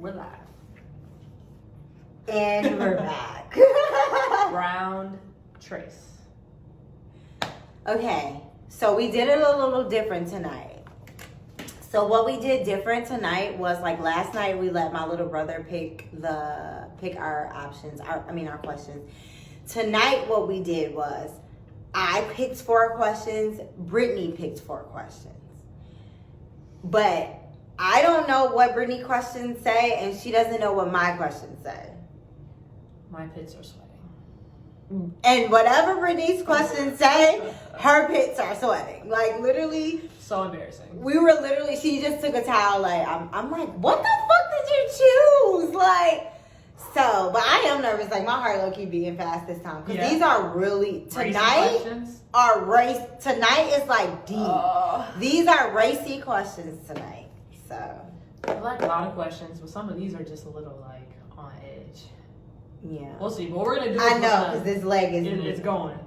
We're live. And we're back. Round trace. Okay, so we did it a little different tonight. So what we did different tonight was, like, last night we let my little brother pick our options, our questions. Tonight what we did was I picked 4 questions, Brittany picked 4 questions. But I don't know what Brittany questions say, and she doesn't know what my questions say. My pits are sweating. And whatever Brittany's questions say, her pits are sweating. Like, literally. So embarrassing. We were literally, she just took a towel. Like, I'm like, what the fuck did you choose? Like, so, but I am nervous. Like, my heart low-key beating fast this time. Because these are really, tonight is like deep. These are racy questions tonight. So. I like a lot of questions, but some of these are just a little, like, on edge. Yeah. We'll see. But we're going to do I know, because this leg is it's going.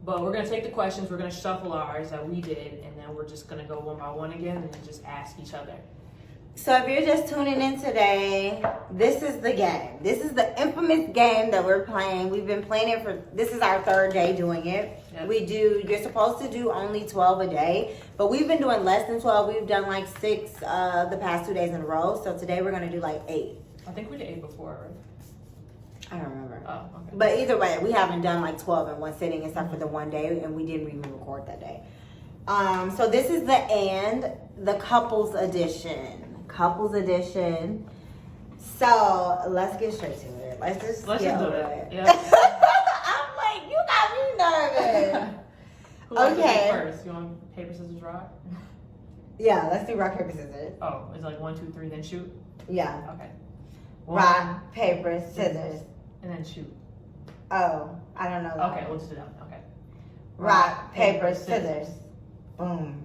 But we're going to take the questions, we're going to shuffle ours that we did, and then we're just going to go one by one again and then just ask each other. So if you're just tuning in today, this is the game. This is the infamous game that we're playing. We've been playing it this is our 3rd day doing it. Yep. You're supposed to do only 12 a day, but we've been doing less than 12. We've done like 6 the past 2 days in a row. So today we're going to do like 8. I think we did 8 before, right? I don't remember. Oh, okay. But either way, we haven't done like 12 in one sitting except for the one day, and we didn't even record that day. So this is the couples edition. So let's get straight to it. Let's just do it. Yeah. I'm like, you got me nervous. Okay. First, you want paper, scissors, rock? Yeah, let's do rock, paper, scissors. Oh, it's like 1, 2, 3, then shoot? Yeah. Okay. Rock, paper, scissors. And then shoot. Oh, I don't know. Okay, we'll just do that. Okay. Rock, paper, scissors. Boom.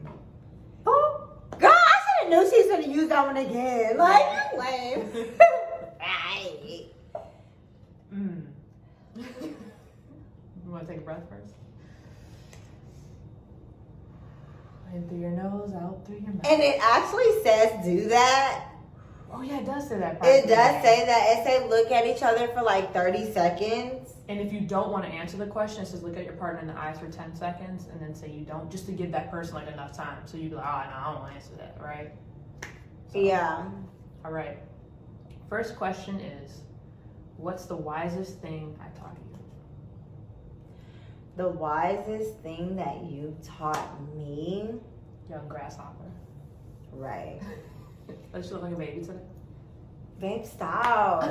Boom. Girl, I should have knew she was going to use that one again. Like, you lame. Right. You want to take a breath first? In through your nose, out through your mouth. And it actually says do that. Oh, yeah, it does say that. It does say that. It says look at each other for like 30 seconds. And if you don't want to answer the question, it says look at your partner in the eyes for 10 seconds and then say you don't, just to give that person like enough time. So you'd be like, oh, no, I don't want to answer that, right? So, yeah. All right. First question is, what's the wisest thing I taught you? The wisest thing that you taught me? Young grasshopper. Right. Does she look like a baby today? Babe, stop.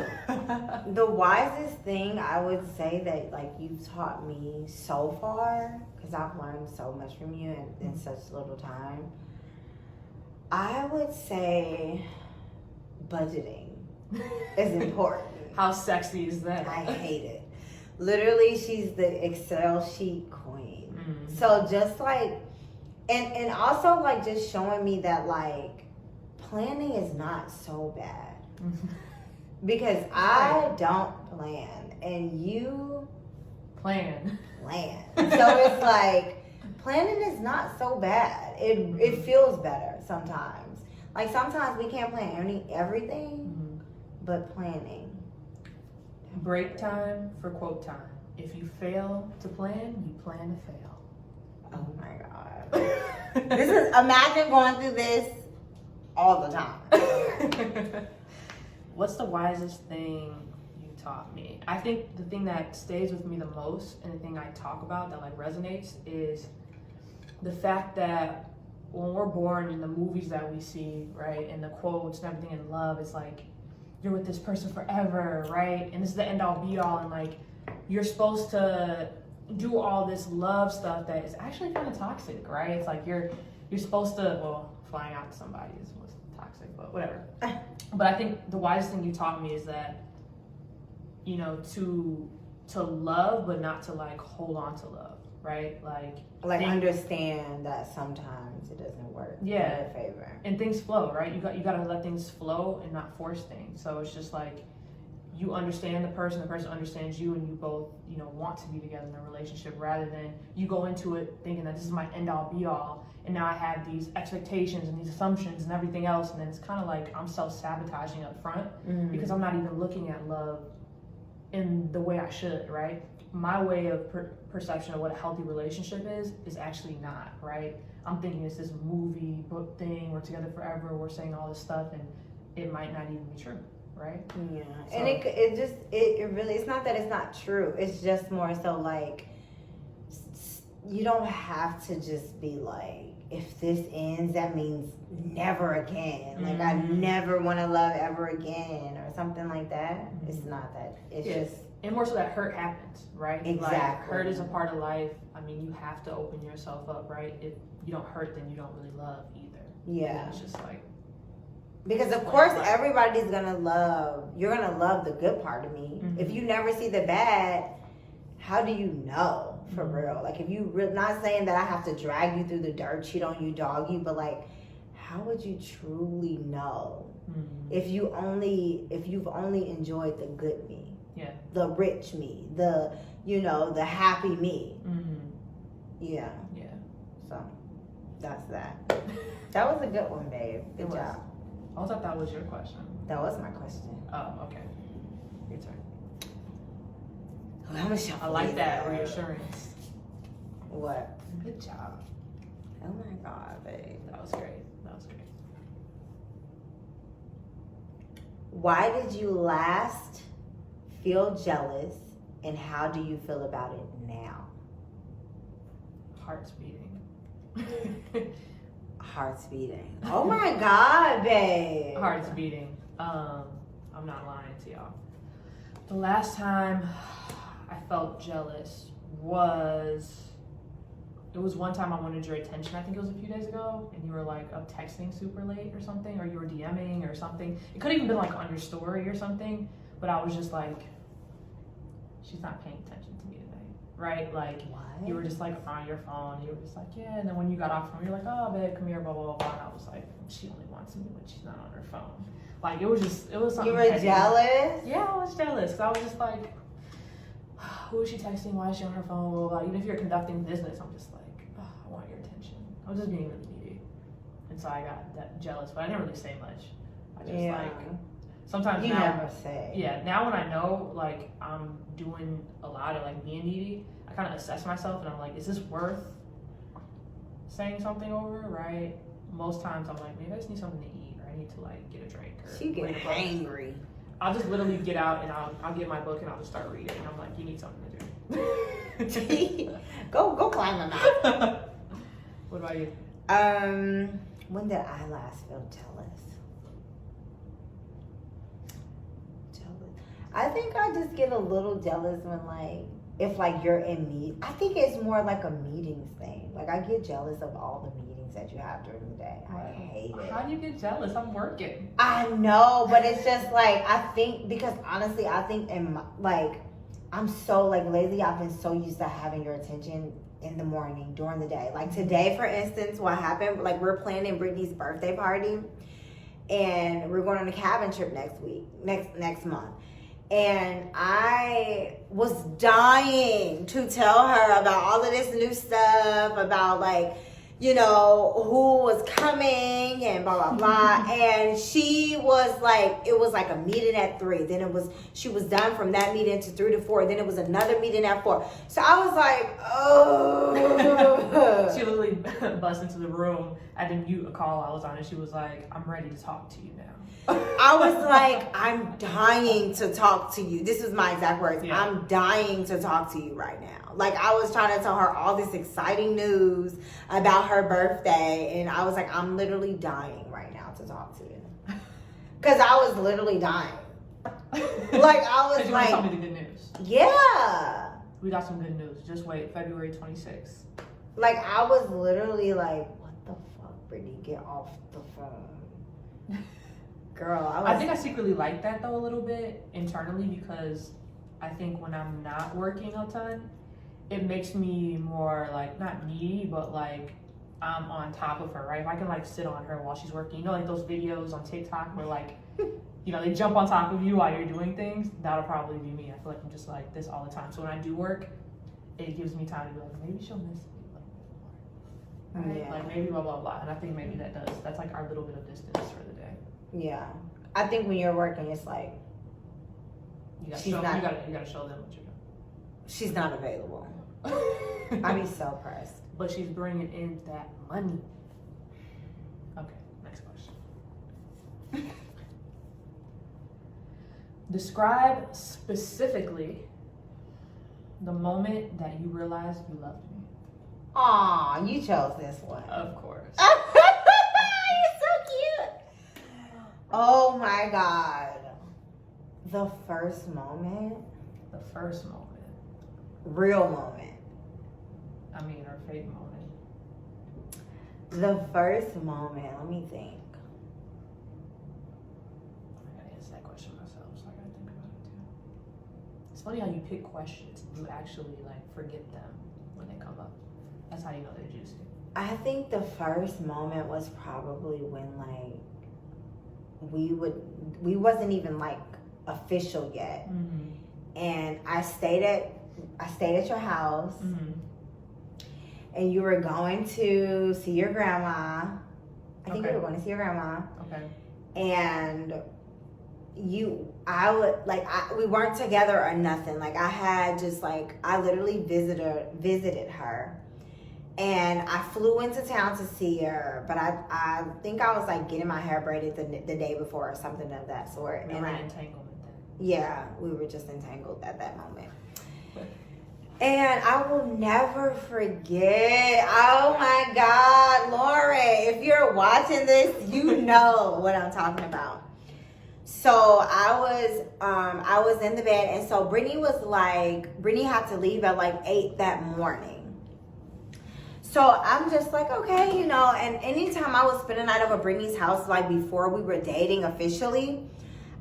The wisest thing I would say that like you've taught me so far, because I've learned so much from you in such little time, I would say budgeting is important. How sexy is that? I hate it. Literally, she's the Excel sheet queen. Mm-hmm. So just like, and also like just showing me that like planning is not so bad. Because I don't plan and you plan. So it's like planning is not so bad. It feels better sometimes. Like sometimes we can't plan everything, but planning. Break time for quote time. If you fail to plan, you plan to fail. Oh my God. Imagine going through this all the time. What's the wisest thing you taught me? I think the thing that stays with me the most and the thing I talk about that like resonates is the fact that when we're born in the movies that we see, right, and the quotes and everything in love, it's like you're with this person forever, right? And this is the end all be all, and like you're supposed to do all this love stuff that is actually kind of toxic, right? It's like you're supposed to, flying out to somebody was toxic, but whatever. But I think the wisest thing you taught me is that, you know, to love, but not to like hold on to love, right? Like understand that sometimes it doesn't work in your favor. And things flow, right? You got to let things flow and not force things. So it's just like you understand the person understands you, and you both, you know, want to be together in a relationship, rather than you go into it thinking that this is my end all be all, and now I have these expectations and these assumptions and everything else, and then it's kind of like I'm self-sabotaging up front because I'm not even looking at love in the way I should, right? My way of perception of what a healthy relationship is actually not, right? I'm thinking it's this movie book thing, we're together forever, we're saying all this stuff, and it might not even be true, right? Yeah, So, and it really, it's not that it's not true. It's just more so like, you don't have to just be like, if this ends, that means never again. Like, I never want to love ever again, or something like that. It's not that. It's just. And more so that hurt happens, right? Exactly. Like, hurt is a part of life. I mean, you have to open yourself up, right? If you don't hurt, then you don't really love either. Yeah. And it's just like. Because of course everybody's gonna love. You're gonna love the good part of me. If you never see the bad, how do you know? For real, like, if you not saying that I have to drag you through the dirt, cheat on you, dog you, but like, how would you truly know if you've only enjoyed the good me, the rich me, the, you know, the happy me, yeah. So that's that. That was a good one, babe. Good job. I thought that was your question. That was my question. Oh, okay. Your turn. I like that reassurance. What? Good job. Oh my God, babe. That was great. That was great. Why did you last feel jealous, and how do you feel about it now? Heart's beating. Heart's beating. Oh my God, babe. Heart's beating. I'm not lying to y'all. The last time I felt jealous it was one time I wanted your attention. I think it was a few days ago, and you were like up texting super late or something, or you were DMing or something. It could have even been like on your story or something, but I was just like, she's not paying attention to me today, right? Like, what? You were just like on your phone. You were just like, yeah. And then when you got off from, you're like, oh, babe, come here, blah blah blah. And I was like, she only wants me when she's not on her phone. Like, it was something. You were jealous? Yeah, I was jealous. Cause I was just like, who is she texting? Why is she on her phone? Blah, blah, blah. Even if you're conducting business, I'm just like, oh, I want your attention. I was just being really needy. And so I got that jealous, but I didn't really say much. I just like, sometimes you now, never say. Yeah, now when I know like I'm doing a lot of like being needy, I kind of assess myself, and I'm like, is this worth saying something over, right? Most times I'm like, maybe I just need something to eat, or I need to like get a drink, or she get angry. I'll just literally get out and I'll get my book and I'll just start reading. And I'm like, you need something to do. go climb a mountain. What about you? When did I last feel jealous? I think I just get a little jealous when like, if like you're in meet. I think it's more like a meetings thing. Like, I get jealous of all the meetings that you have during the day. I hate it. How do you get jealous? I'm working. I know, but it's just like, I think, because honestly, I think I'm so like, lately I've been so used to having your attention in the morning, during the day. Like today, for instance, what happened, like, we're planning Brittany's birthday party, and we're going on a cabin trip next month. And I was dying to tell her about all of this new stuff, about like, you know, who was coming and blah, blah, blah. And she was like, it was like a meeting at 3. Then she was done from that meeting to 3 to 4. Then it was another meeting at 4. So I was like, oh. She literally bust into the room. I didn't mute a call I was on, and she was like, I'm ready to talk to you now. I was like, I'm dying to talk to you. This was my exact words. Yeah. I'm dying to talk to you right now. Like, I was trying to tell her all this exciting news about her birthday, and I was like, I'm literally dying right now to talk to you. Because I was literally dying. Like, I was you like, tell me the good news. Yeah. We got some good news. Just wait, February 26th. Like, I was literally like, what the fuck, Brittany? Get off the phone. Girl, I think I secretly like that though a little bit internally, because I think when I'm not working a ton, it makes me more like, not needy, but like I'm on top of her, right? If I can like sit on her while she's working, you know, like those videos on TikTok where like you know, they jump on top of you while you're doing things, that'll probably be me. I feel like I'm just like this all the time. So when I do work, it gives me time to be like, maybe she'll miss me a little bit more. Right? Yeah. Like maybe blah, blah, blah. And I think maybe that's like our little bit of distance for the day. Yeah. I think when you're working, it's like, You gotta show them what you're doing. She's not available. I'd be so pressed. But she's bringing in that money. Okay, next question. Describe specifically the moment that you realized you loved me. Aw, you chose this one. Of course. You're so cute. Oh my God. The first moment. The first moment. Real moment. I mean, or fake moment. The first moment. Let me think. I gotta answer that question myself, so I gotta think about it too. It's funny how you pick questions and you actually like forget them when they come up. That's how you know they're juicy. I think the first moment was probably when like we wasn't even like official yet, and I stayed at your house, and you were going to see your grandma. I think you were going to see your grandma. Okay. And we weren't together or nothing. Like I literally visited her. And I flew into town to see her, but I think I was like getting my hair braided the day before or something of that sort. We were in entanglement then. Yeah, we were just entangled at that moment. And I will never forget. Oh my God, Lauren, if you're watching this, you know what I'm talking about. So I was in the bed, and so Brittany had to leave at like 8 that morning. So I'm just like, okay, you know, and anytime I would spend a night over Brittany's house, like before we were dating officially,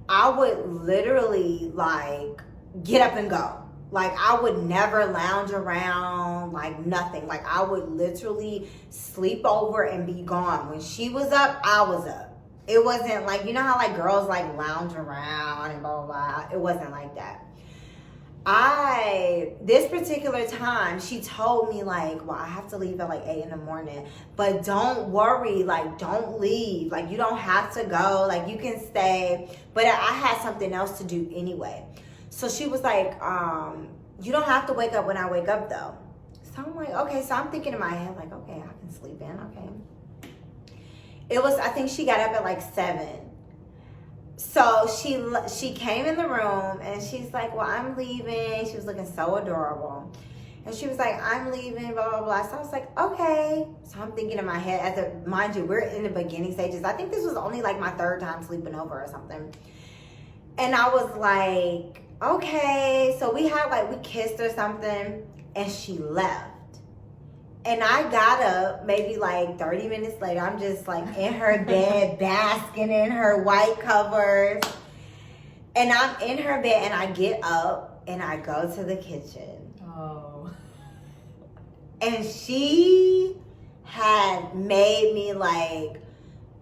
I would literally like get up and go. Like I would never lounge around, like nothing. Like I would literally sleep over and be gone. When she was up, I was up. It wasn't like, you know how like girls like lounge around and blah, blah, blah. It wasn't like that. This particular time, she told me like, well, I have to leave at like 8 in the morning, but don't worry, like don't leave. Like you don't have to go, like you can stay. But I had something else to do anyway. So she was like, you don't have to wake up when I wake up though. So I'm like, okay. So I'm thinking in my head like, okay, I can sleep in, okay. I think she got up at like 7. So she came in the room and she's like, well, I'm leaving. She was looking so adorable. And she was like, I'm leaving, blah, blah, blah. So I was like, okay. So I'm thinking in my head, mind you, we're in the beginning stages. I think this was only like my 3rd time sleeping over or something. And I was like, okay. So we kissed or something, and she left. And I got up maybe like 30 minutes later. I'm just like in her bed, basking in her white covers. And I'm in her bed, and I get up and I go to the kitchen. Oh. And she had made me like,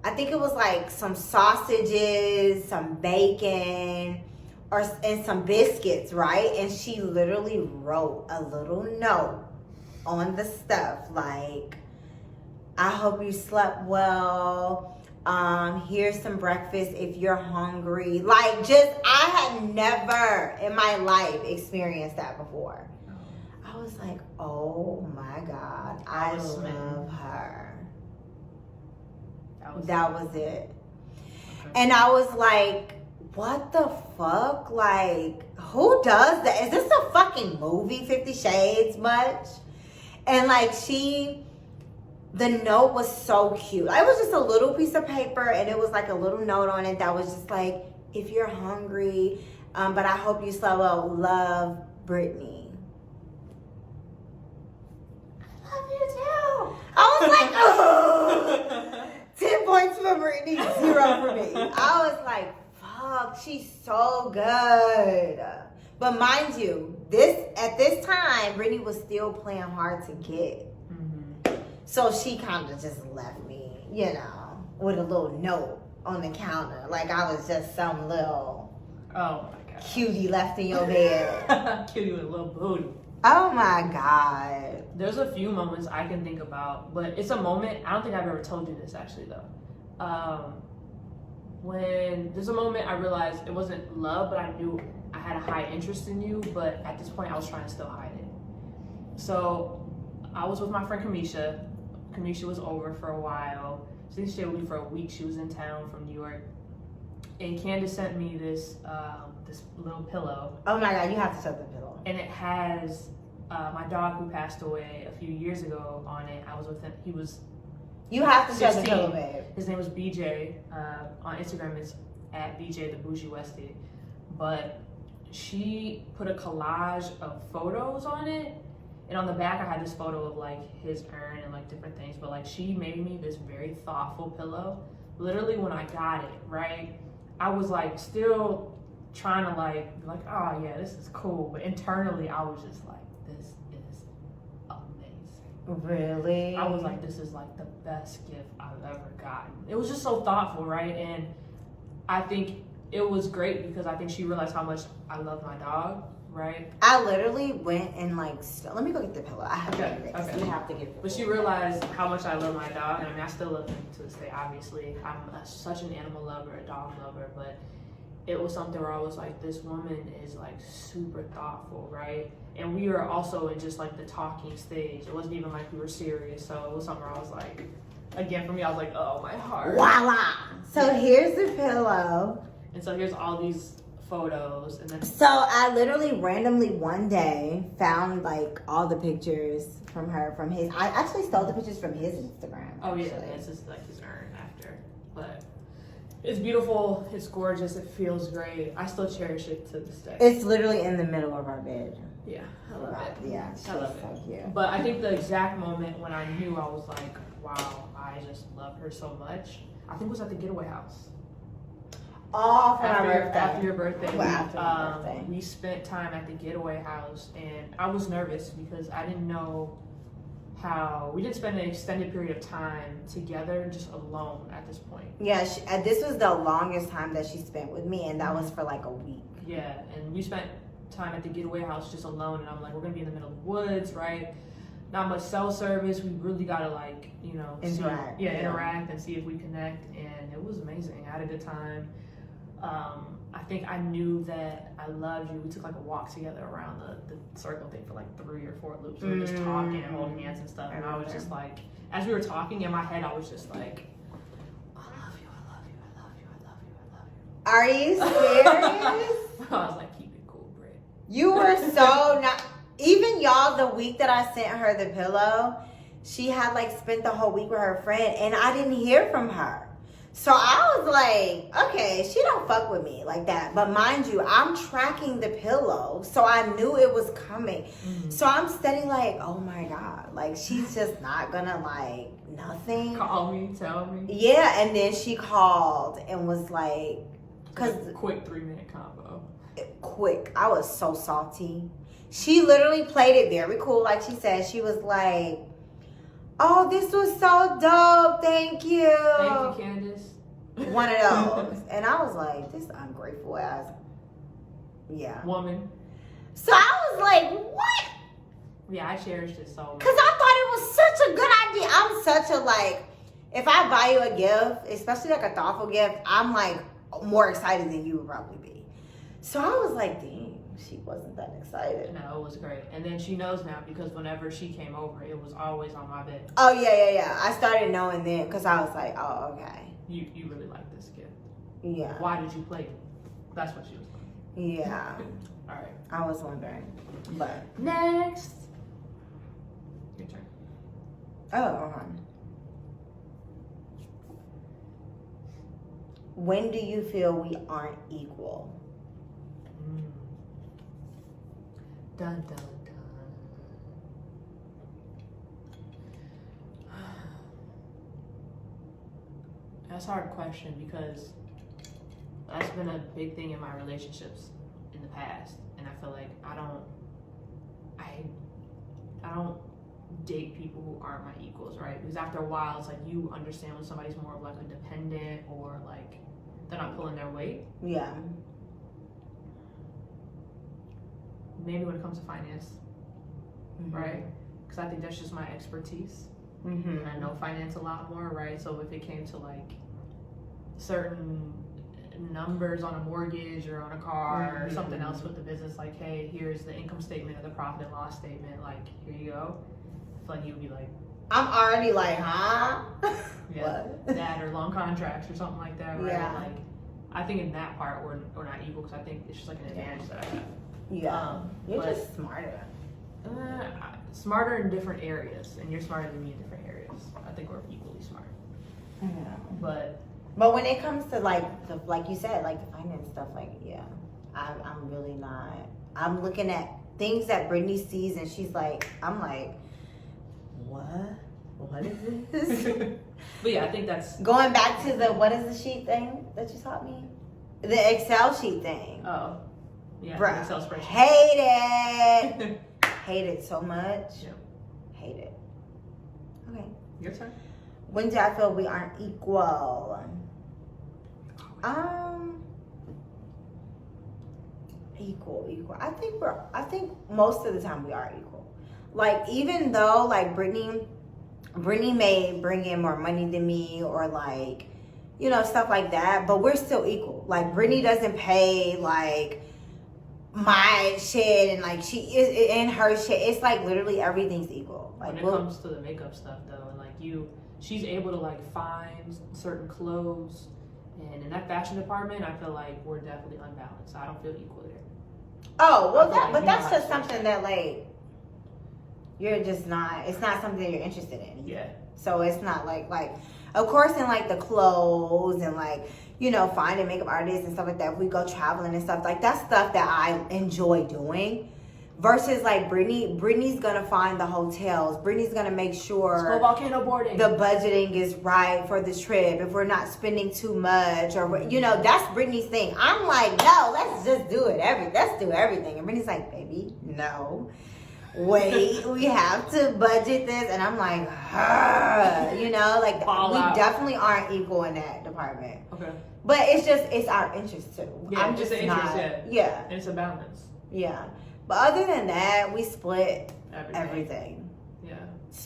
I think it was like some sausages, some bacon, and some biscuits, right? And she literally wrote a little note on the stuff like, I hope you slept well. Here's some breakfast if you're hungry. Like I had never in my life experienced that before. I was like, oh my God, I love her. That was it. Okay. And I was like, what the fuck? Like, who does that? Is this a fucking movie, 50 Shades much? And like the note was so cute. It was just a little piece of paper, and it was like a little note on it that was just like, if you're hungry, but I hope you slept well, love, Brittany. I love you too. I was like, oh, 10 points for Brittany, 0 for me. I was like, fuck, she's so good. But mind you, at this time, Brittany was still playing hard to get. So she kind of just left me, you know, with a little note on the counter. Like I was just some little Oh my god. cutie left in your bed. Cutie with a little booty. Oh my God. There's a few moments I can think about, but it's a moment. I don't think I've ever told you this actually though. When there's a moment I realized it wasn't love, but I knew I had a high interest in you, but at this point I was trying to still hide it. So I was with my friend Kamisha. Kamisha was over for a while. She stayed with me for a week. She was in town from New York. And Kandyce sent me this this little pillow. Oh my God, you have to show the pillow. And it has my dog who passed away a few years ago on it. I was with him. He was You have to show the 16. pillow, babe. His name was BJ. On Instagram, it's at BJ the Bougie Westie. But she put a collage of photos on it. And on the back, I had this photo of like his urn and like different things. But like she made me this very thoughtful pillow. Literally when I got it, right? I was like still trying to like be like, oh yeah, this is cool. But internally, I was just like, this is amazing. Really? I was like, this is like the best gift I've ever gotten. It was just so thoughtful, right? And I think it was great because I think she realized how much I love my dog, right? I literally went and like, let me go get the pillow. I have Okay, to get this. okay. You have to get the But she realized how much I love my dog, and I mean, I still love him to this day, obviously. I'm such an animal lover, a dog lover, but it was something where I was like, this woman is like super thoughtful, right? And we were also in just like the talking stage. It wasn't even like we were serious, so it was something where I was like, again, for me, I was like, oh, my heart. Voila! So here's the pillow. And so here's all these photos, and then So I literally randomly one day found like all the pictures from her from his. I actually stole the pictures from his Instagram. oh yeah, actually. this is like his urn after, but it's beautiful, it's gorgeous, it feels great. I still cherish it to this day. It's literally in the middle of our bed. Yeah, I love it. Yeah, I love she's so cute. But I think the exact moment when I knew I was like, wow, I just love her so much, I think it was at the getaway house. All for my birthday. After your birthday, Well, after my birthday. we spent time at the getaway house, and I was nervous because I didn't know how we didn't spend an extended period of time together, just alone at this point. Yeah, this was the longest time that she spent with me, and that was for like a week. Yeah, and we spent time at the getaway house just alone, and I'm like, we're gonna be in the middle of the woods, right? Not much cell service. We really gotta like, you know, Interact. interact and see if we connect, and it was amazing. I had a good time. I think I knew that I loved you. We took like a walk together around the circle thing for like 3 or 4 loops. We were just talking and holding hands and stuff. And I was just like, as we were talking in my head, I was just like, I love you, I love you, I love you, I love you, I love you. Are you serious? I was like, keep it cool, Britt. You were so not. Even y'all, the week that I sent her the pillow, she had like spent the whole week with her friend, and I didn't hear from her. So I was like, okay, she don't fuck with me like that. But mind you, I'm tracking the pillow, so I knew it was coming. Mm-hmm. So I'm steady like, oh my God, like she's just not gonna like nothing. Call me, tell me. Yeah, and then she called and was like, cause Quick 3-minute combo. quick, I was so salty. She literally played it very cool, like she said. She was like, oh, this was so dope, thank you. Thank you, Kandyce. One of those. And I was like, this ungrateful ass. Yeah. Woman. So I was like, what? Yeah, I cherished it so much. Because I thought it was such a good idea. I'm such a like, if I buy you a gift, especially like a thoughtful gift, I'm like more excited than you would probably be. So I was like, dang, she wasn't that excited. No, it was great. And then she knows now because whenever she came over, it was always on my bed. Oh, yeah. I started knowing then because I was like, oh, okay. You really like this gift. Yeah. Why did you play it? That's what she was like. Yeah. All right. I was wondering. But. Next. Your turn. Oh, When do you feel we aren't equal? Dun, dun, dun. That's a hard question because that's been a big thing in my relationships in the past, and I feel like I don't date people who aren't my equals, right? Because after a while, it's like you understand when somebody's more of like a dependent or like they're not pulling their weight. Yeah. Maybe when it comes to finance, right? Because I think that's just my expertise. And I know finance a lot more, right? So if it came to like certain numbers on a mortgage or on a car or something else with the business, like, hey, here's the income statement or the profit and loss statement, like, here you go. I feel like you'd be like, I'm already like, huh? yeah, that or long contracts or something like that, right? Yeah. Like, I think in that part we're not equal because I think it's just like an advantage that I have. Yeah. You're just smarter. Smarter in different areas, and you're smarter than me in different areas. I think we're equally smart. But when it comes to like like you said, like the finance stuff, like I'm really not. I'm looking at things that Brittany sees, and she's like, I'm like, what is this? but yeah, I think that's going back to the what is the sheet thing that you taught me, the Excel sheet thing. Oh, yeah, Bruh, Excel spreadsheet. Hate it. Hate it so much. Yeah. Hate it. Okay. Your turn. When do I feel we aren't equal? Equal. I think most of the time we are equal. Like, even though like Brittany may bring in more money than me, or like, you know, stuff like that, but we're still equal. Like, Brittany doesn't pay like my shit, and like she is in her shit. It's like literally everything's equal. Like, when it comes to the makeup stuff though, and like she's able to like find certain clothes, and in that fashion department, I feel like we're definitely unbalanced. I don't feel equal there. Oh well, like that's just something that like you're just not. It's not something that you're interested in. Yeah. So it's not like of course in like the clothes and like, you know, finding makeup artists and stuff like that. If we go traveling and stuff, like that's stuff that I enjoy doing. Versus like Brittany's gonna find the hotels. Brittany's gonna make sure let's go volcano boarding. The budgeting is right for the trip. If we're not spending too much, or you know, that's Brittany's thing. I'm like, no, let's just do it. Let's do everything. And Brittany's like, baby, no. Wait, we have to budget this. And I'm like, you know, like we definitely aren't equal in that department. Okay. But it's our interest too. Yeah, I'm just not. Yeah. And it's a balance. Yeah. But other than that, we split everything. Yeah.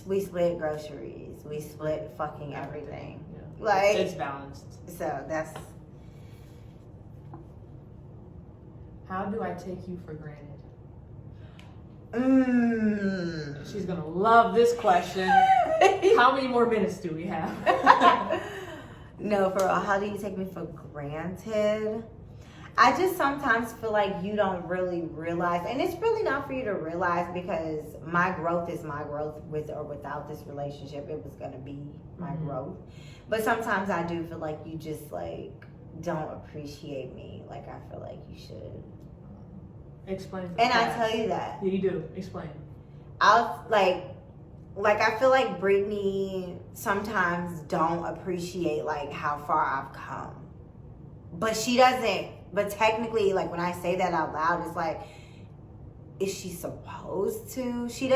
We split groceries. We split fucking everything. Yeah. Like, it's balanced. So that's. How do I take you for granted? She's gonna love this question. How many more minutes do we have? No, for real. How do you take me for granted? I just sometimes feel like you don't really realize, and it's really not for you to realize, because my growth is my growth. With or without this relationship, it was gonna be my growth. But sometimes I do feel like you just like don't appreciate me like I feel like you should. Explain. And I tell you that. Yeah, you do. Explain. I'll like I feel like Brittany sometimes don't appreciate like how far I've come. But she doesn't, but technically, like when I say that out loud, it's like, is she supposed to? She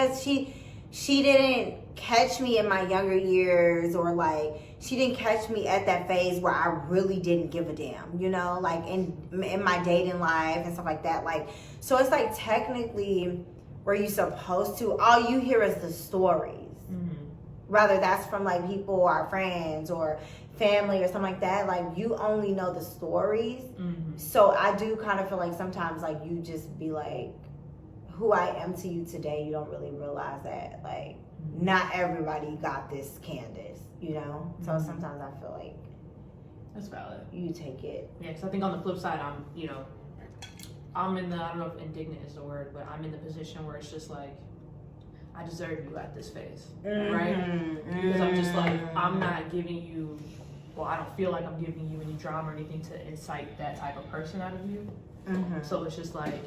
didn't catch me in my younger years, or like she didn't catch me at that phase where I really didn't give a damn, you know, like in my dating life and stuff like that. Like, so it's like technically where you supposed to, all you hear is the stories. Rather that's from like people, our friends or family or something like that. Like you only know the stories. So I do kind of feel like sometimes like you just be like, who I am to you today, you don't really realize that like not everybody got this Kandyce, you know? So sometimes I feel like that's valid. You take it. Yeah, because I think on the flip side, I'm in the, I don't know if indignant is the word, but I'm in the position where it's just like, I deserve you at this phase, right? Because I'm just like, I'm not giving you, well, I don't feel like I'm giving you any drama or anything to incite that type of person out of you. So it's just like,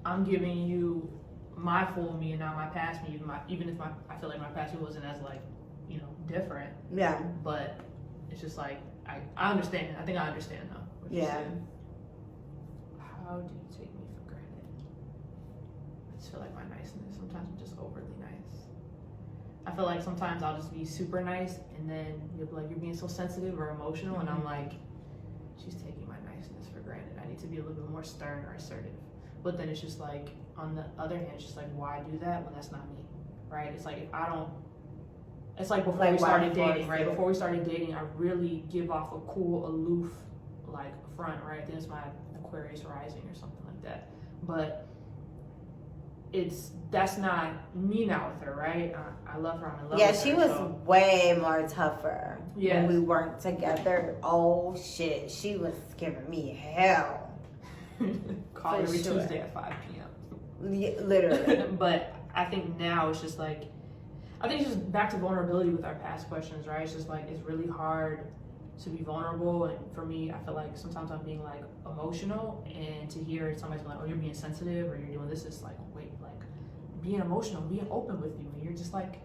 I'm giving you my full me and not my past me, even if I feel like my past me wasn't as like, different. Yeah. But it's just like, I understand. I think I understand now. What you said. How do you take me for granted? I just feel like my niceness, sometimes I'm just overly nice. I feel like sometimes I'll just be super nice, and then you'll be like, you're being so sensitive or emotional, and I'm like, she's taking my niceness for granted. I need to be a little bit more stern or assertive. But then it's just like, on the other hand, it's just like, why do that when that's not me, right? It's like, if I don't, it's like before we started dating, right? Before we started dating, I really give off a cool, aloof, like, front, right? I think it's my Aquarius rising or something like that. But that's not me now with her, right? I love her. I'm in love with her. Yeah, she was way more tougher Yes. when we weren't together. Oh, shit. She was giving me hell. Call For every sure. Tuesday at 5 p.m. Yeah, literally. But I think now it's just like, I think it's just back to vulnerability with our past questions, right? It's just like, it's really hard to be vulnerable. And for me, I feel like sometimes I'm being like emotional, and to hear somebody's like, oh, you're being sensitive or you're doing this, it's like, wait, like being emotional, being open with you, and you're just like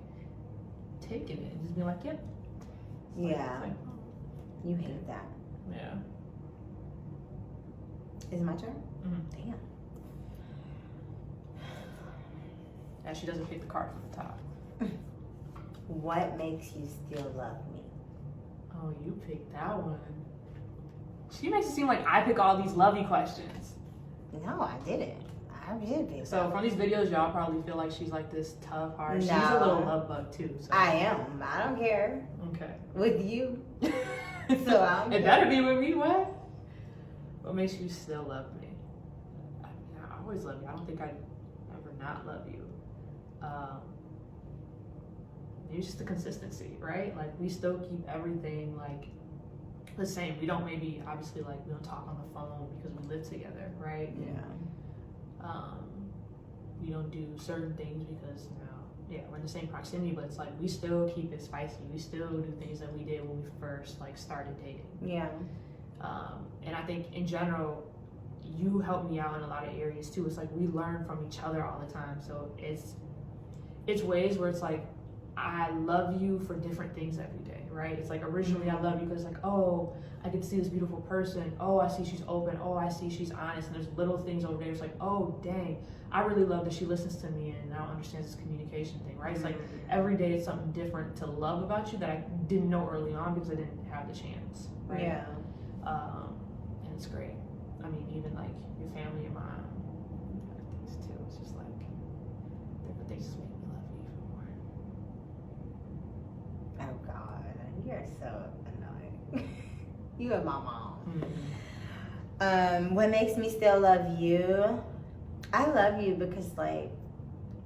taking it and just being like, yeah. Yeah. Like, You hate that. yeah. Is it my turn? Mm-hmm. Damn. And she doesn't pick the card from the top. What makes you still love me? Oh, you picked that one. She makes it seem like I pick all these lovey questions. No, I didn't. I did pick So from these videos, y'all probably feel like she's like this tough heart. She's a No. little love bug too. So. I am. I don't care. Okay. With you. So I'm It better be with me. What makes you still love me? I mean, I always love you. I don't think I'd ever not love you. Maybe it's just the consistency, right? Like, we still keep everything like the same. We don't obviously, like, we don't talk on the phone because we live together, right? Yeah. We don't do certain things because we're in the same proximity, but it's like we still keep it spicy. We still do things that we did when we first like started dating. Yeah. And I think in general, you help me out in a lot of areas too. It's like we learn from each other all the time. So it's ways where it's like, I love you for different things every day, right? It's like originally I love you because like, oh, I get to see this beautiful person. Oh, I see she's open. Oh, I see she's honest. And there's little things over there. It's like, oh, dang, I really love that she listens to me and now understands this communication thing, right? It's like every day it's something different to love about you that I didn't know early on because I didn't have the chance, right? Yeah. And it's great. I mean, even like your family, your mom, other things too. It's just like different things just make me love you even more. Oh God, you're so annoying. You and my mom. What makes me still love you? I love you because like,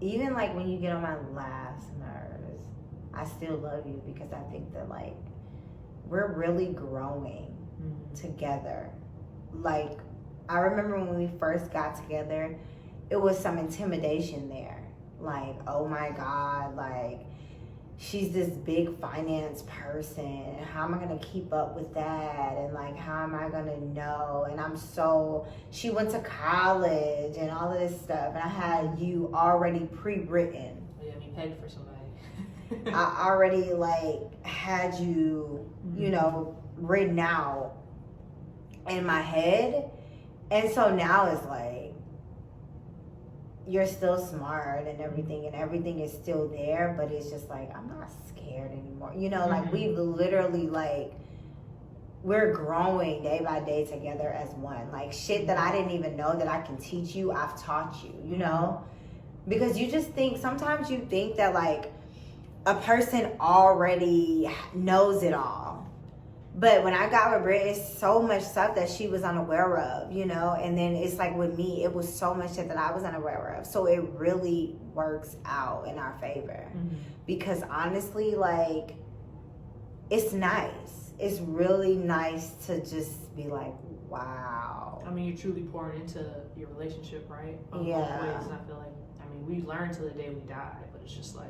even like when you get on my last nerves, I still love you because I think that like we're really growing together. Like, I remember when we first got together, it was some intimidation there. Like, oh my God, like, she's this big finance person. How am I going to keep up with that? And like, how am I going to know? And she went to college and all of this stuff. And I had you already pre-written. Yeah, I mean, pegged for somebody. I already like had you, you know, written out in my head. And so now it's like, you're still smart and everything is still there, but it's just like, I'm not scared anymore. You know, like we've literally like, we're growing day by day together as one. Like shit that I didn't even know that I can teach you, I've taught you, you know? Because you just think, sometimes you think that like a person already knows it all. But when I got with Britt, it's so much stuff that she was unaware of, you know? And then it's like with me, it was so much shit that I was unaware of. So it really works out in our favor. Because honestly, like, it's nice. It's really nice to just be like, wow. I mean, you're truly pouring into your relationship, right? Yeah. Ways. And I feel like, I mean, we learn till the day we die, but it's just like,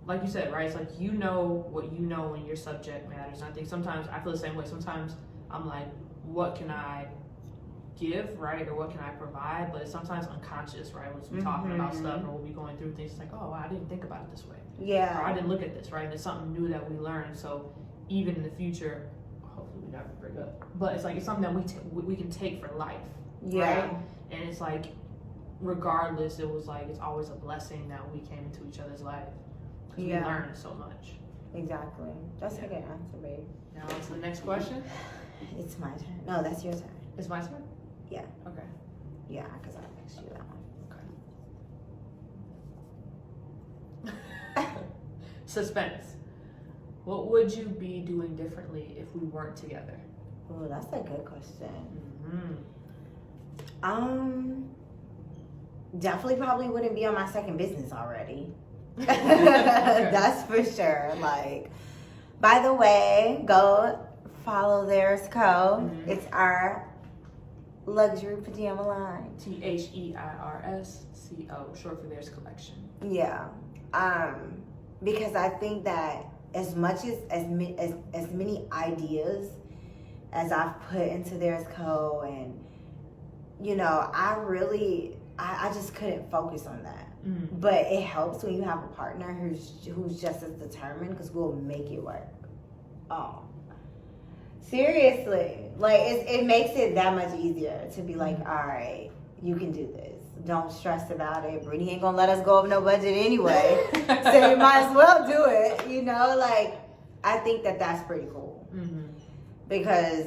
like you said, right? It's like, you know what you know when your subject matters. And I think sometimes I feel the same way. Sometimes I'm like, what can I give, right? Or what can I provide? But it's sometimes unconscious, right? When we're talking about stuff or we'll be going through things, it's like, oh, wow, I didn't think about it this way. Yeah. Or I didn't look at this, right? And it's something new that we learn. So even in the future, hopefully we never break up. But it's like, it's something that we can take for life, right? And it's like, regardless, it was like, it's always a blessing that we came into each other's life. because we learn so much. Exactly. That's a good answer, babe. Now on to the next question. It's my turn. No, that's your turn. It's my turn? Yeah. Okay. Yeah, because I asked you that one. Okay. Suspense. What would you be doing differently if we weren't together? Oh, that's a good question. Mm-hmm. Definitely probably wouldn't be on my second business already. That's for sure. Like, by the way, go follow Theirs Co. Mm-hmm. It's our luxury pajama line. THEIRSCO, short for Theirs Collection. Yeah. Because I think that as much as many ideas as I've put into Theirs Co. and I just couldn't focus on that. Mm-hmm. But it helps when you have a partner who's just as determined, because we'll make it work. Oh, seriously, like it makes it that much easier to be like, all right, you can do this. Don't stress about it. Brittany ain't gonna let us go over no budget anyway, so you might as well do it. Like I think that's pretty cool. Mm-hmm. Because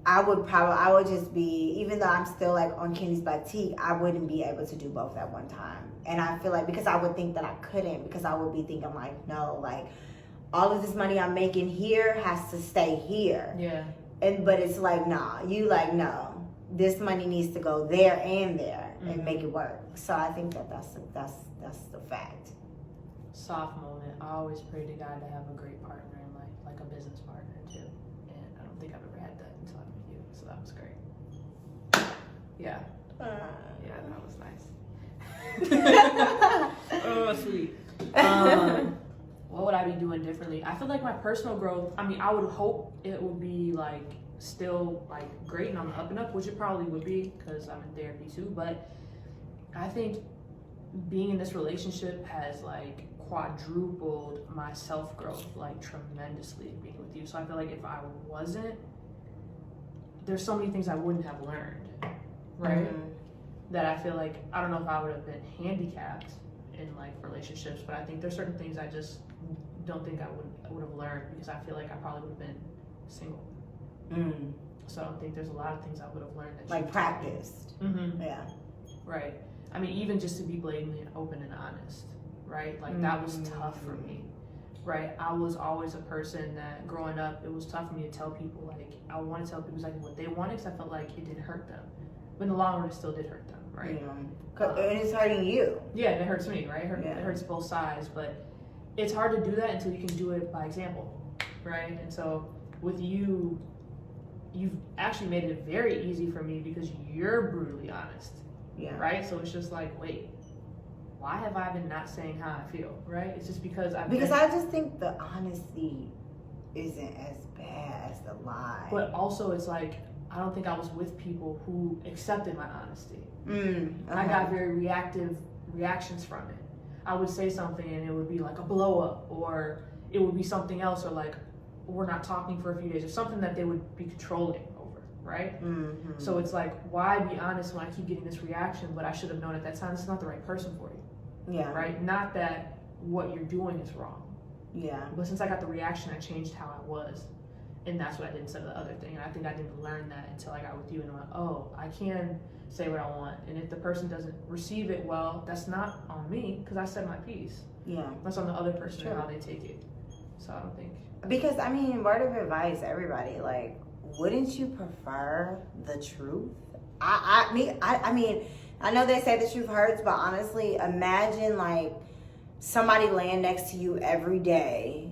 I would just be, even though I'm still like on Kandyce Batik, I wouldn't be able to do both at one time. And I feel like, because I would think that I couldn't, because I would be thinking like, no, like all of this money I'm making here has to stay here. Yeah. But it's like, nah, no, this money needs to go there and there, mm-hmm. and make it work. So I think that's the fact. Soft moment. I always pray to God to have a great partner in life, like a business partner too. And I don't think I've ever had that until I met you. So that was great. Yeah. Yeah, that was nice. Oh, sweet. What would I be doing differently? I feel like my personal growth, I would hope it would be like still like great and on the up and up, which it probably would be because I'm in therapy too. But I think being in this relationship has like quadrupled my self-growth like tremendously being with you. So I feel like if I wasn't, there's so many things I wouldn't have learned, right? Mm-hmm. That I feel like, I don't know if I would have been handicapped in like relationships, but I think there's certain things I just don't think I would have learned, because I feel like I probably would have been single. Mm. So I don't think there's a lot of things I would have learned that like practiced. Mm-hmm. Yeah. Right. Even just to be blatantly and open and honest, right? Like that was tough for me, right? I was always a person that growing up, it was tough for me to tell people, like I want to tell people exactly what they wanted, because I felt like it didn't hurt them. But in the long run, it still did hurt them, right? Yeah. And it's hurting you. Yeah, it hurts me, right? It hurts both sides, but it's hard to do that until you can do it by example, right? And so with you, you've actually made it very easy for me because you're brutally honest, right? So it's just like, wait, why have I been not saying how I feel, right? It's just because I just think the honesty isn't as bad as the lie. But also it's like, I don't think I was with people who accepted my honesty. I got very reactive reactions from it. I would say something and it would be like a blow up, or it would be something else, or like we're not talking for a few days, or something that they would be controlling over, right? Mm-hmm. So it's like, why be honest when I keep getting this reaction, but I should have known at that time this is not the right person for you. Yeah. Right? Not that what you're doing is wrong. Yeah. But since I got the reaction, I changed how I was. And that's what I did instead of the other thing. And I think I didn't learn that until I got with you and went, oh, I can say what I want. And if the person doesn't receive it well, that's not on me, because I said my piece. Yeah. That's on the other person and how they take it. So I don't think. Because, word of advice, everybody, like, wouldn't you prefer the truth? I know they say the truth hurts, but honestly, imagine, like, somebody laying next to you every day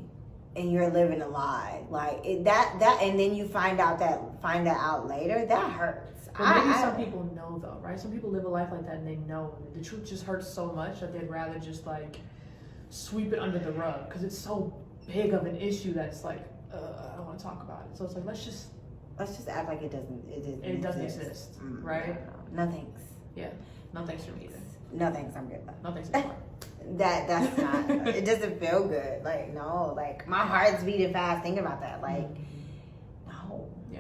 and you're living a lie, like that, and then you find that out later. That hurts. But maybe some people know though, right? Some people live a life like that and they know the truth just hurts so much that they'd rather just like sweep it under the rug because it's so big of an issue that it's like I don't want to talk about it. So it's like let's just act like it doesn't exist, right? No thanks. Yeah, no thanks for me either. No thanks, I'm good though. No thanks anymore. That's not, it doesn't feel good. Like, no, like my heart's beating fast thinking about that. Like, no. Yeah.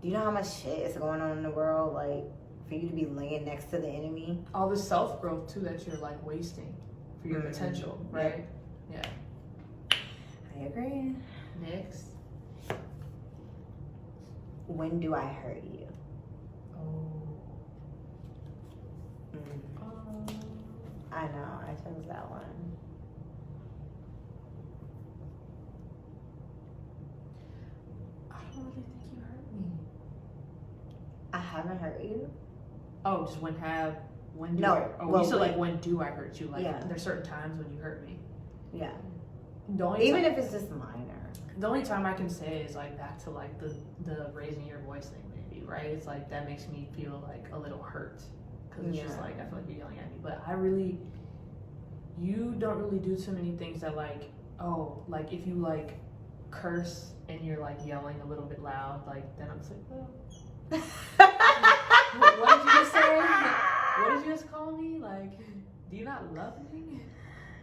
Do you know how much shit is going on in the world? Like, for you to be laying next to the enemy. All the self-growth too that you're like wasting for your potential, right? Yeah. agree. Next. When do I hurt you? I know, I chose that one. I don't really think you hurt me. I haven't hurt you? Oh, just when do No, I, well, you said like when do I hurt you? Like Yeah. there's certain times when you hurt me. Yeah. Even if it's just minor. the only time I can say is like back to like the raising your voice thing maybe, right? It's like that makes me feel like a little hurt because it's just like I feel like you're yelling at me, but you don't really do too many things that like like if you like curse and you're like yelling a little bit loud, like then I'm just like, oh. What did you just say? What did you just call me? Like, do you not love me?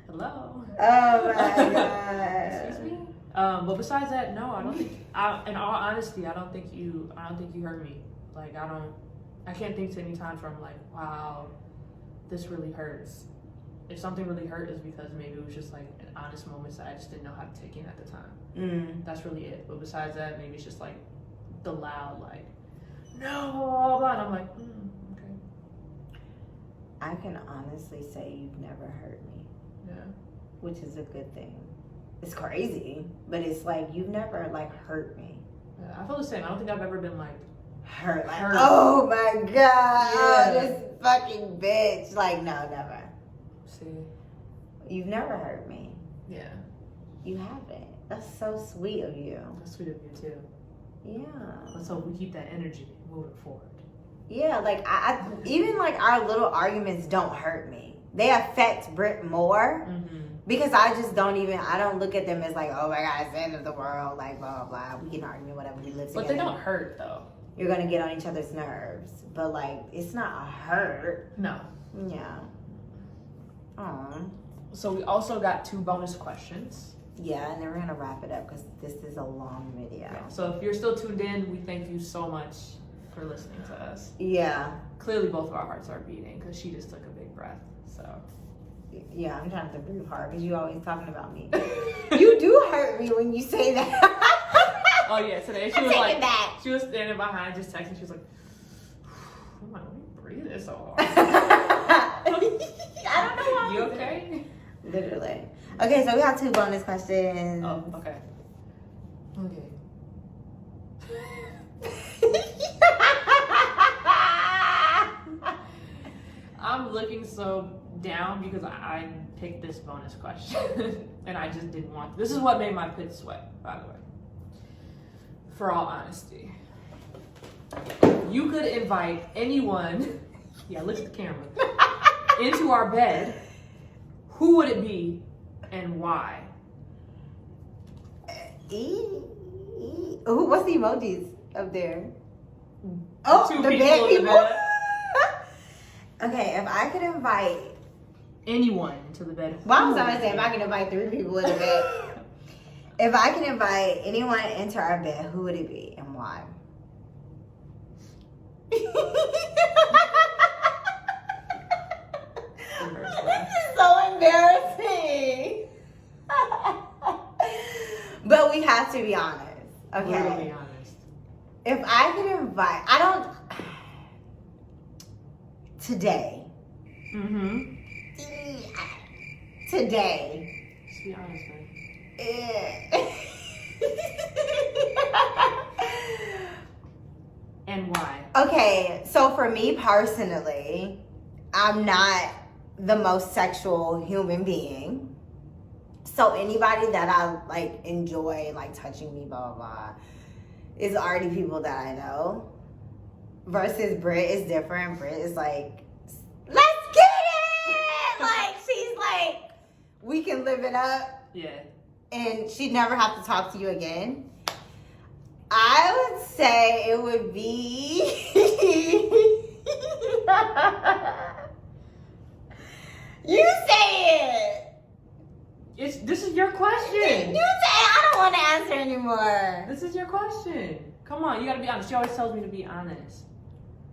Hello. Oh my god. Excuse me. But besides that, no, I don't think. In all honesty, I don't think you hurt me. Like I can't think to any times where I'm like, wow, this really hurts. If something really hurt, is because maybe it was just like an honest moment that I just didn't know how to take in at the time. That's really it. But besides that, maybe it's just like the loud like, no, and I'm like, okay. I can honestly say you've never hurt me. Yeah. Which is a good thing. It's crazy, but it's like you've never like hurt me. Yeah, I feel the same. I don't think I've ever been like Hurt. Like, hurt. oh my god, Yeah. this fucking bitch. Like, no, never. See. You've never hurt me. Yeah. You haven't. That's so sweet of you. That's sweet of you too. Yeah. Let's hope we keep that energy moving forward. Yeah, like I even like our little arguments don't hurt me. They affect Britt more because I don't look at them as like, oh my god, it's the end of the world, like blah blah blah. We can argue whatever, we live together. But they don't hurt though. You're gonna get on each other's nerves, but like it's not a hurt. No. Yeah. So we also got 2 bonus questions. Yeah, and then we're gonna wrap it up because this is a long video. Yeah. So if you're still tuned in, we thank you so much for listening to us. Yeah. Clearly both of our hearts are beating because she just took a big breath. So. Yeah, I'm trying to breathe hard because you always talking about me. You do hurt me when you say that. Oh yeah, today she was standing behind just texting. She was like, "I'm like, why are you breathing so hard?" I don't know why. You okay? Literally. Okay, so we got 2 bonus questions. Oh, okay. Okay. I'm looking so down because I picked this bonus question and I just didn't want. This is what made my pit sweat, by the way. For all honesty, you could invite anyone. Yeah, look at the camera. Into our bed. Who would it be, and why? What's the emojis up there? Oh, 2 the people bed in the people. bed. Okay, if I could invite Anyone to the bed. Well, I was gonna say if I can invite 3 people in the bed. If I can invite anyone into our bed, who would it be and why? This is so embarrassing. But we have to be honest. Okay. We're be honest. If I could invite, today. Today. Just be honest, man. And why? Okay, so for me personally, I'm not the most sexual human being. So anybody that I like enjoy like touching me, blah blah blah, is already people that I know. Versus Britt is different. Britt is like, let's get it! Like she's like, we can live it up. Yeah. And she'd never have to talk to you again. I would say it would be you say it. This is your question. You say I don't want to answer anymore. This is your question. Come on, you gotta be honest. She always tells me to be honest.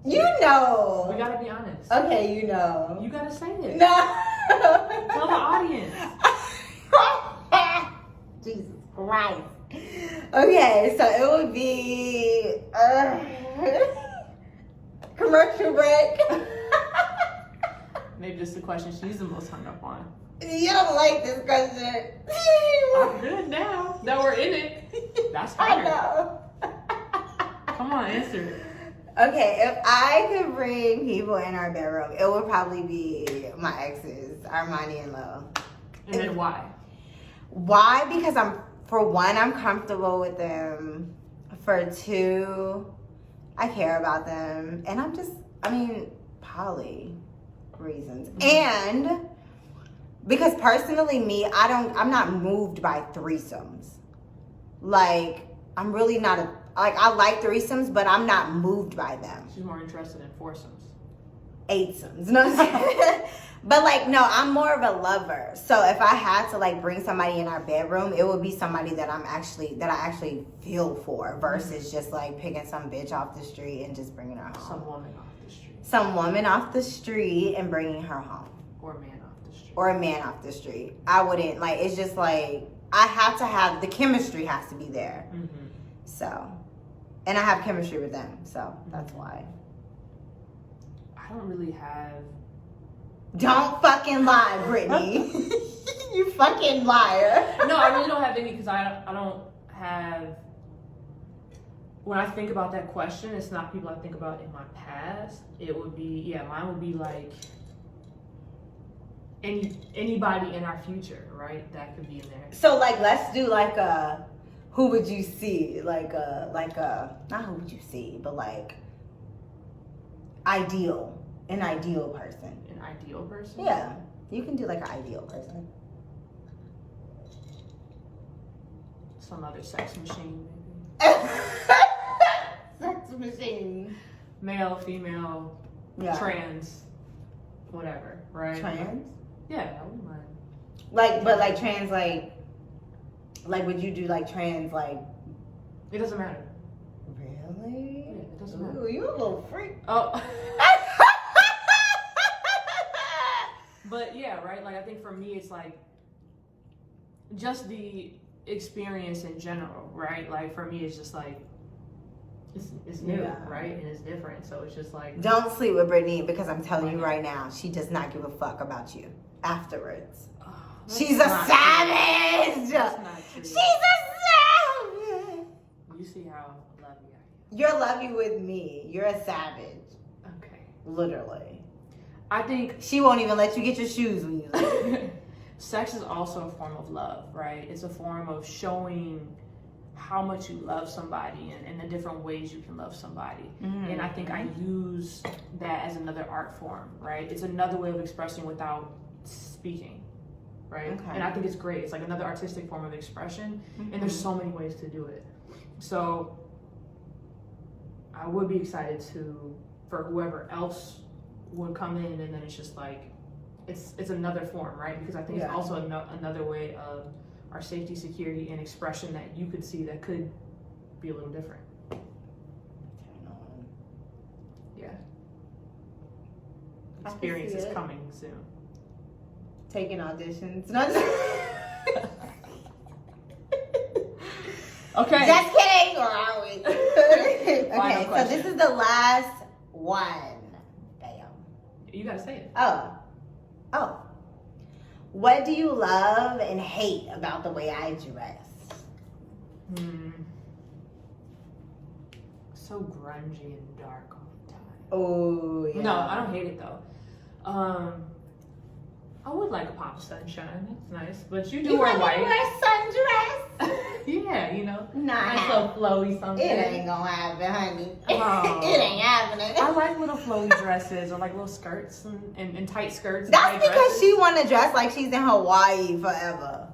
You know. We gotta be honest. Okay, you know. You gotta say it. No. Tell the audience. Jesus Right. Okay, so it would be commercial break. Maybe just the question she's the most hung up on. You don't like this question. I'm good now that we're in it. That's I hard. know. Come on, answer it. Okay, if I could bring people in our bedroom, it would probably be my exes, Armani and Lo. And then why? Why? Because for one, I'm comfortable with them. For two, I care about them. And poly reasons. Mm-hmm. And because personally I'm not moved by threesomes. Like, I'm really not I like threesomes, but I'm not moved by them. She's more interested in foursomes. Eightsomes. No, but no, I'm more of a lover. So if I had to bring somebody in our bedroom, it would be somebody that I actually feel for versus just picking some bitch off the street and just bringing her home. Some woman off the street. Some woman off the street and bringing her home. Or a man off the street. Or a man off the street. I wouldn't it's just I have to have the chemistry has to be there. Mm-hmm. So, and I have chemistry with them, so that's why. I don't really have. Don't fucking lie, Brittany. You fucking liar. No, I really don't have any because I don't have. When I think about that question, it's not people I think about in my past. It would be mine would be anybody in our future, right? That could be in there. So let's do a who would you see? Not who would you see, but ideal. An ideal person. An ideal person? Yeah. You can do an ideal person. Some other sex machine, maybe. Sex machine. Male, female, Yeah. trans, whatever, right? Trans? Yeah, I wouldn't mind. But trans, would you do trans, It doesn't matter. Really? Yeah, it doesn't matter. Ooh, you a little freak. Oh. But yeah, right? I think for me, it's just the experience in general, right? For me, it's just it's new, Yeah. right? And it's different. So it's just Don't sleep with Brittany because I'm telling you right now, she does not give a fuck about you afterwards. oh, She's a savage! That's not true. She's a savage! You see how lovely I am. You're lovey with me. You're a savage. Okay. Literally. I think She won't even let you get your shoes when you leave. sex is also a form of love, right? It's a form of showing how much you love somebody and the different ways you can love somebody. Mm-hmm. And I think I use that as another art form, right? It's another way of expressing without speaking, right? Okay. And I think it's great. It's another artistic form of expression, Mm-hmm. and there's so many ways to do it. So I would be excited for whoever else would come in, and then it's just it's another form, right? Because I think it's also another way of our safety, security, and expression that you could see that could be a little different. Yeah. Experience is coming soon. Taking auditions. No, Okay. just kidding, or are we? Okay, so question. this is the last one. Bam. You gotta say it. Oh. What do you love and hate about the way I dress? So grungy and dark all the time. Oh, yeah. No, I don't hate it though. I would like a pop of sunshine. That's nice. But you do You wear want me to white. wear sundress? Yeah, Nah. nice little flowy something. It ain't gonna happen, honey. Oh. It ain't happening. I like little flowy dresses or little skirts and tight skirts. and That's tight because dresses. she wanna dress like she's in Hawaii forever.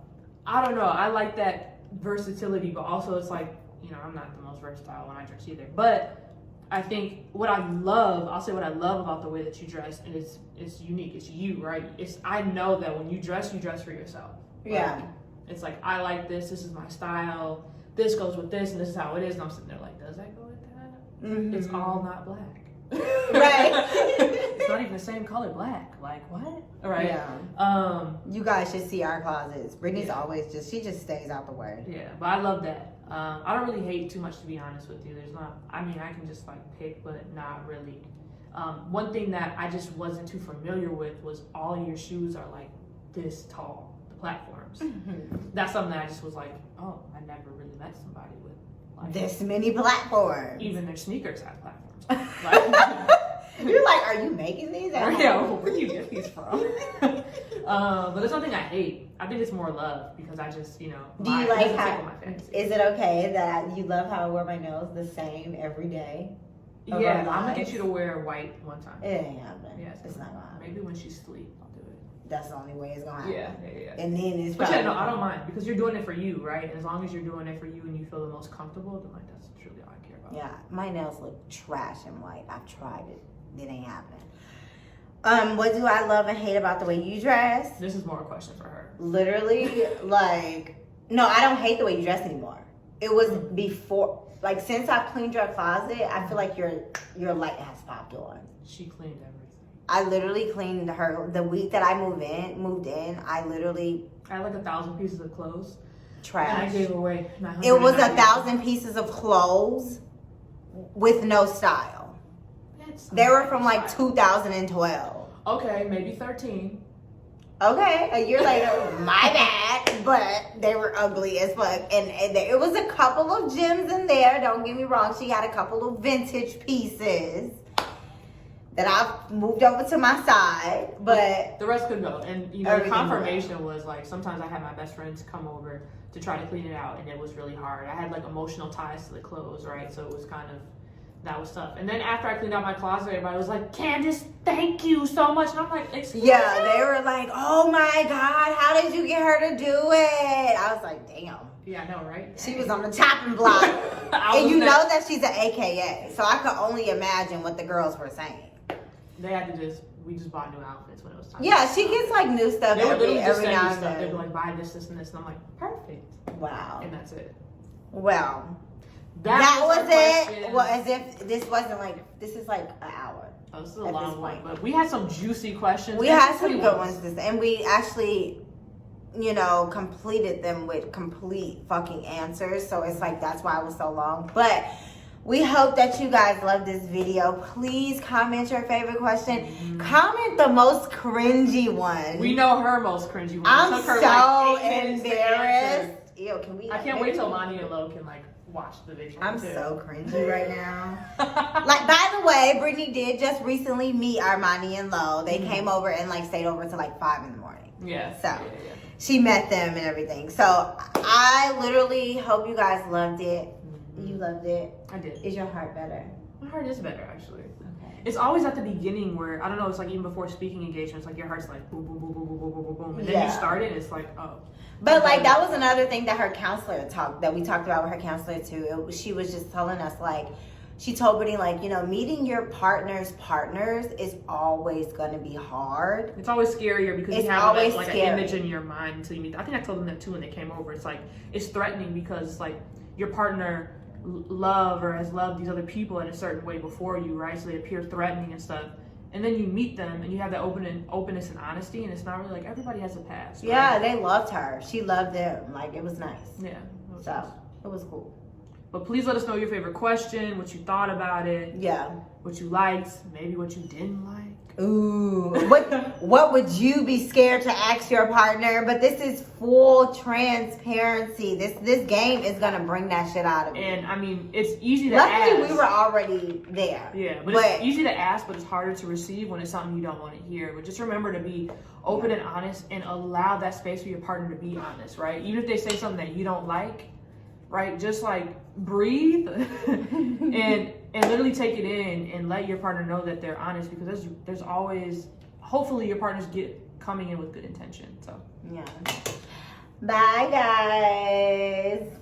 I don't know. I like that versatility, but also it's I'm not the most versatile when I dress either. But I think I'll say what I love about the way that you dress, and it's unique. It's you, right? I know that when you dress for yourself. Yeah. It's I like this. This is my style. This goes with this, and this is how it is. And I'm sitting there does that go with that? Mm-hmm. It's all not black. Right. It's not not even the same color black. Like what? All right. Yeah. You guys should see our closets. Brittany's always she just stays out the way. Yeah, but I love that. I don't really hate too much, to be honest with you. There's not. I mean, I can just like pick, but not really. One thing that I just wasn't too familiar with was all your shoes are like this tall. The platforms. That's something that I just was like, oh, I never really met somebody with like this many platforms. Even their sneakers have platforms. Like, you're like, are you making these? Yeah, where do you get these from? But there's nothing I hate. I think it's more love because I just, you know, do you like how? My fantasy. Is it okay that you love how I wear my nails the same every day? Yeah, I'm gonna get you to wear white one time. It ain't happening. Yeah, it's not gonna happen. Maybe when she's asleep, I'll do it. That's the only way it's gonna happen. Yeah. And then it's. But yeah, no, I don't mind because you're doing it for you, right? And as long as you're doing it for you and you feel the most comfortable, then like that's truly all I care about. Yeah, my nails look trash in white. I've tried it. It ain't happening. What do I love and hate about the way you dress? This is more a question for her. Literally, like, no, I don't hate the way you dress anymore. It was before, like, since I've cleaned your closet, I feel like your light has popped on. She cleaned everything. I literally cleaned her the week that I moved in. I literally had like 1,000 pieces of clothes. Trash. And I gave away 900. It was 1,000 pieces of clothes with no style. They were from like 2012. Okay, maybe 13. Okay, a year later, my bad, but they were ugly as fuck. And it was a couple of gems in there. Don't get me wrong. She had a couple of vintage pieces that I moved over to my side, but the rest could go. And you know, the confirmation was like sometimes I had my best friends come over to try to clean it out, and it was really hard. I had like emotional ties to the clothes, right? So it was kind of. That was tough. And then after I cleaned out my closet, everybody was like, Kandyce, thank you so much. And I'm like, excuse me? Yeah, they were like, oh my God, how did you get her to do it? I was like, damn. Yeah, I know, right? She was on the chopping block. And you know that she's an AKA. So I could only imagine what the girls were saying. They had to we just bought new outfits when it was time. Yeah, she gets like new stuff every now and then. They'd be like, buy this, and this. And I'm like, perfect. Wow. And that's it. Well. That was it. Well, as if this wasn't like, this is like an hour. Oh, this is a long one, but we had some juicy questions. We had some good ones, and we actually, you know, completed them with complete fucking answers. So it's like, that's why it was so long. But we hope that you guys love this video. Please comment your favorite question. Mm-hmm. Comment the most cringy one. We know her most cringy one. I'm so embarrassed. Ew, can we? I can't wait till Lonnie and Lo can like watch the video. I'm so cringy right now. Like, by the way, Brittany did just recently meet Armani and Lo. They came over and like stayed over till like 5 in the morning. Yeah. So she met them and everything. So I literally hope you guys loved it. Mm-hmm. You loved it. I did. Is your heart better? My heart is better, actually. Okay. It's always at the beginning where, I don't know, it's like even before speaking engagements, like your heart's like boom, boom, boom, boom, boom, boom, boom, boom, boom. And then you start it, it's like, oh. But like that was another thing that her counselor that we talked about with her counselor too. She was just telling us like, she told Brittany like, you know, meeting your partners is always going to be hard. It's always scarier because you have like an image in your mind until you meet. I think I told them that too when they came over. It's like, it's threatening because it's like your partner has loved these other people in a certain way before you, right? So they appear threatening and stuff. And then you meet them and you have that openness and honesty, and it's not really like everybody has a past. Right? Yeah, they loved her. She loved them. Like, it was nice. Yeah. It was cool. But please let us know your favorite question, what you thought about it. Yeah. What you liked, maybe what you didn't like. Ooh. What would you be scared to ask your partner? But this is full transparency. This game is gonna bring that shit out of you. And I mean, it's easy to ask. Luckily, we were already there. Yeah, but it's easy to ask, but it's harder to receive when it's something you don't want to hear. But just remember to be open and honest, and allow that space for your partner to be honest, right? Even if they say something that you don't like, right? Just like breathe and literally take it in and let your partner know that they're honest, because there's always, hopefully your partners coming in with good intention. So yeah. Bye guys.